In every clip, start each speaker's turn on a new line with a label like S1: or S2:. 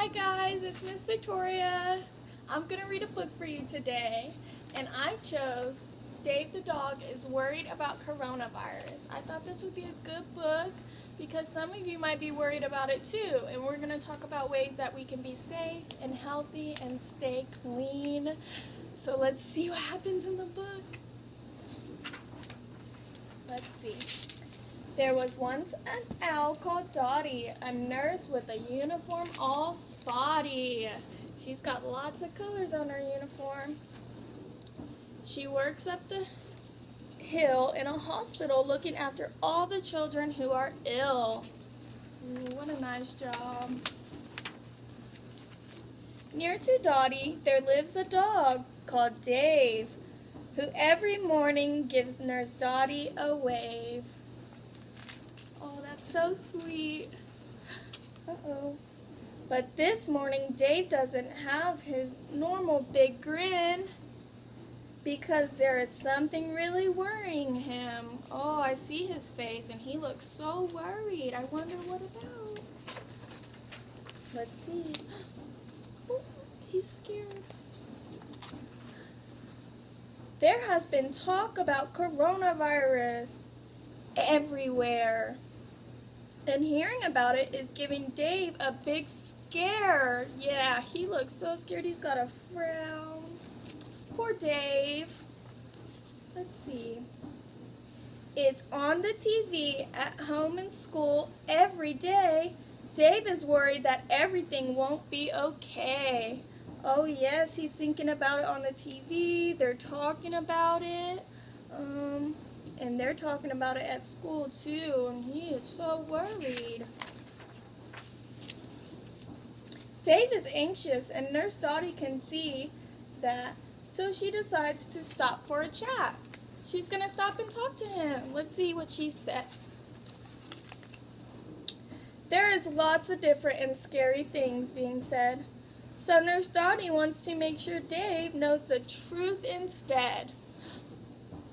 S1: Hi guys, it's Miss Victoria. I'm going to read a book for you today, and I chose Dave the Dog is Worried About Coronavirus. I thought this would be a good book because some of you might be worried about it too, and we're going to talk about ways that we can be safe and healthy and stay clean. So let's see what happens in the book. Let's see. There was once an owl called Dottie, a nurse with a uniform all spotty. She's got lots of colors on her uniform. She works up the hill in a hospital looking after all the children who are ill. Ooh, what a nice job. Near to Dottie, there lives a dog called Dave, who every morning gives Nurse Dottie a wave. Oh, that's so sweet. Uh-oh. But this morning, Dave doesn't have his normal big grin because there is something really worrying him. Oh, I see his face, and he looks so worried. I wonder what about. Let's see. Oh, he's scared. There has been talk about coronavirus everywhere. And hearing about it is giving Dave a big scare. Yeah, he looks so scared. He's got a frown. Poor Dave. Let's see. It's on the TV, at home and school, every day. Dave is worried that everything won't be okay. Oh yes, he's thinking about it on the TV. They're talking about it. And they're talking about it at school too, and he is so worried. Dave is anxious, and Nurse Dottie can see that, so she decides to stop for a chat. She's going to stop and talk to him. Let's see what she says. There is lots of different and scary things being said, so Nurse Dottie wants to make sure Dave knows the truth instead.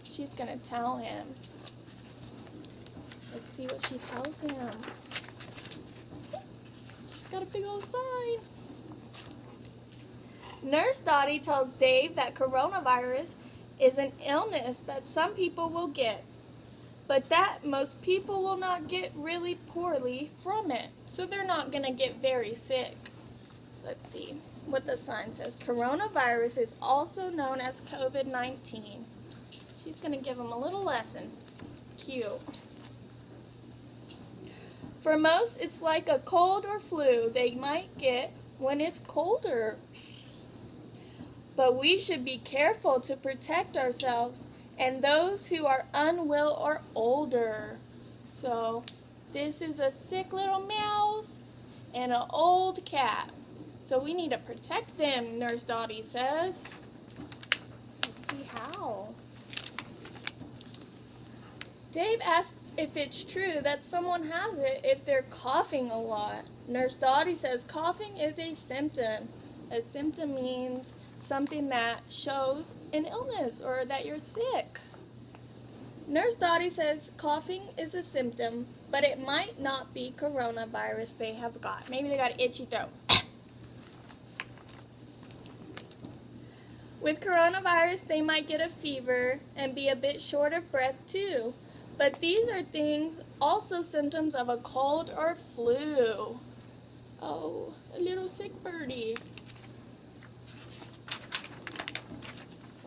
S1: She's going to tell him. Let's see what she tells him. She's got a big old sign. Nurse Dottie tells Dave that coronavirus is an illness that some people will get, but that most people will not get really poorly from it. So they're not going to get very sick. Let's see what the sign says. Coronavirus is also known as COVID-19. She's going to give him a little lesson. Cute. For most, it's like a cold or flu they might get when it's colder. But we should be careful to protect ourselves and those who are unwell or older. So, this is a sick little mouse and an old cat. So we need to protect them, Nurse Dottie says. Let's see how. Dave asks if it's true that someone has it if they're coughing a lot. Nurse Dottie says coughing is a symptom. A symptom means something that shows an illness or that you're sick. Nurse Dottie says coughing is a symptom, but it might not be coronavirus they have got. Maybe they got an itchy throat. With coronavirus, they might get a fever and be a bit short of breath too. But these are things, also symptoms of a cold or flu. Oh, a little sick birdie.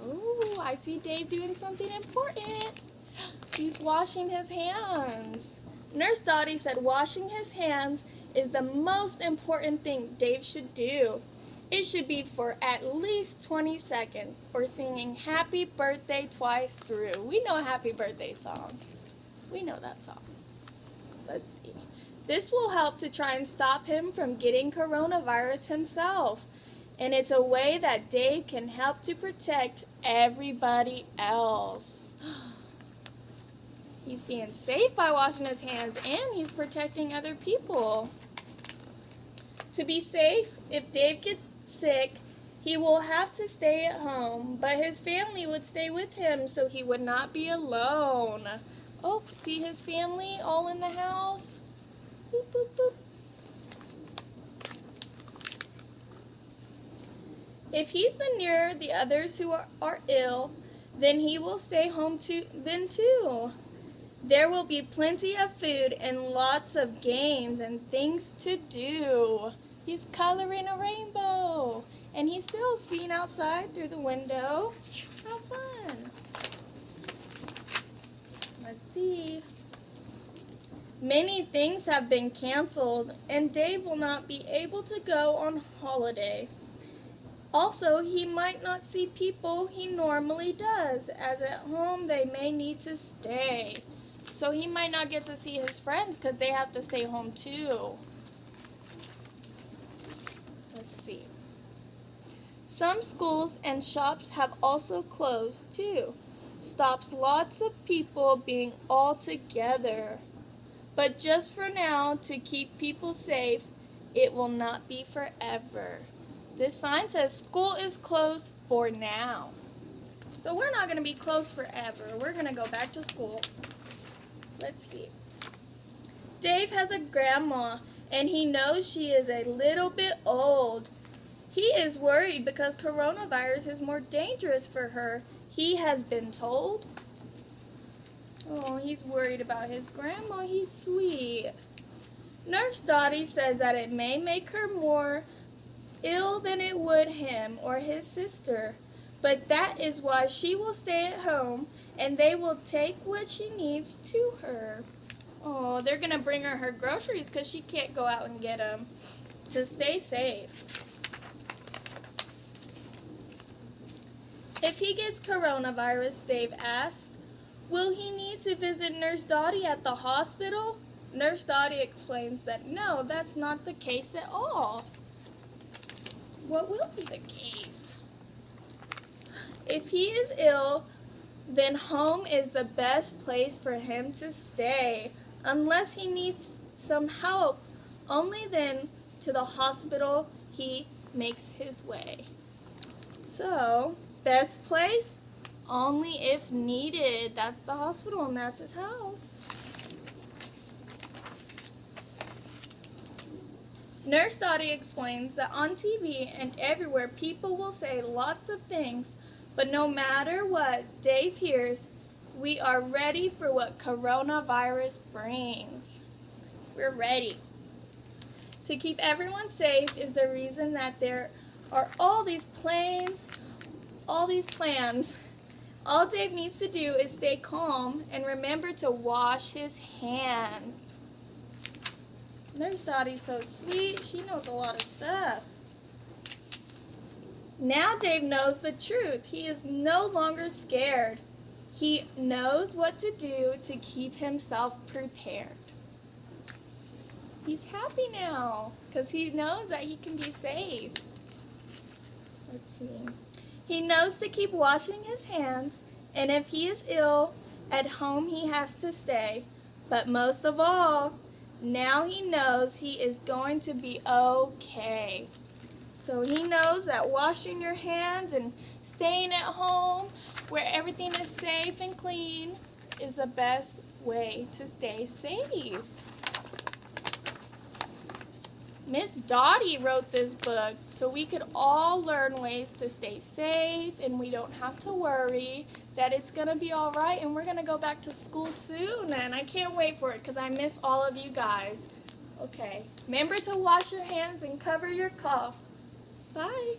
S1: Oh, I see Dave doing something important. He's washing his hands. Nurse Dottie said washing his hands is the most important thing Dave should do. It should be for at least 20 seconds or singing Happy Birthday twice through. We know a Happy Birthday song. We know that song. Let's see. This will help to try and stop him from getting coronavirus himself. And it's a way that Dave can help to protect everybody else. He's being safe by washing his hands, and he's protecting other people. To be safe, if Dave gets sick, he will have to stay at home, but his family would stay with him so he would not be alone. Oh, see his family all in the house? Boop, boop, boop. If he's been near the others who are ill, then he will stay home then too. There will be plenty of food and lots of games and things to do. He's coloring a rainbow, and he's still seen outside through the window. How fun. Let's see. Many things have been canceled, and Dave will not be able to go on holiday. Also, he might not see people he normally does, as at home they may need to stay. So he might not get to see his friends because they have to stay home too. Let's see. Some schools and shops have also closed too. Stops lots of people being all together. But just for now, to keep people safe, it will not be forever. This sign says school is closed for now. So we're not going to be closed forever. We're going to go back to school. Let's see. Dave has a grandma, and he knows she is a little bit old. He is worried because coronavirus is more dangerous for her. He has been told. Oh, he's worried about his grandma. He's sweet. Nurse Dottie says that it may make her more ill than it would him or his sister, but that is why she will stay at home, and they will take what she needs to her. Oh, they're going to bring her groceries because she can't go out and get them to stay safe. If he gets coronavirus, Dave asks, will he need to visit Nurse Dottie at the hospital? Nurse Dottie explains that no, that's not the case at all. What will be the case? If he is ill, then home is the best place for him to stay, unless he needs some help. Only then to the hospital he makes his way. So, best place? Only if needed. That's the hospital and that's his house. Nurse Dottie explains that on TV and everywhere people will say lots of things, but no matter what Dave hears, we are ready for what coronavirus brings. We're ready. To keep everyone safe is the reason that there are all these plans. All Dave needs to do is stay calm and remember to wash his hands. Nurse Dottie's so sweet. She knows a lot of stuff. Now Dave knows the truth. He is no longer scared. He knows what to do to keep himself prepared. He's happy now because he knows that he can be safe. Let's see. He knows to keep washing his hands, and if he is ill, at home he has to stay. But most of all, now he knows he is going to be okay. So he knows that washing your hands and staying at home where everything is safe and clean is the best way to stay safe. Miss Dottie wrote this book so we could all learn ways to stay safe, and we don't have to worry that it's going to be all right, and we're going to go back to school soon, and I can't wait for it because I miss all of you guys. Okay, remember to wash your hands and cover your coughs. Bye.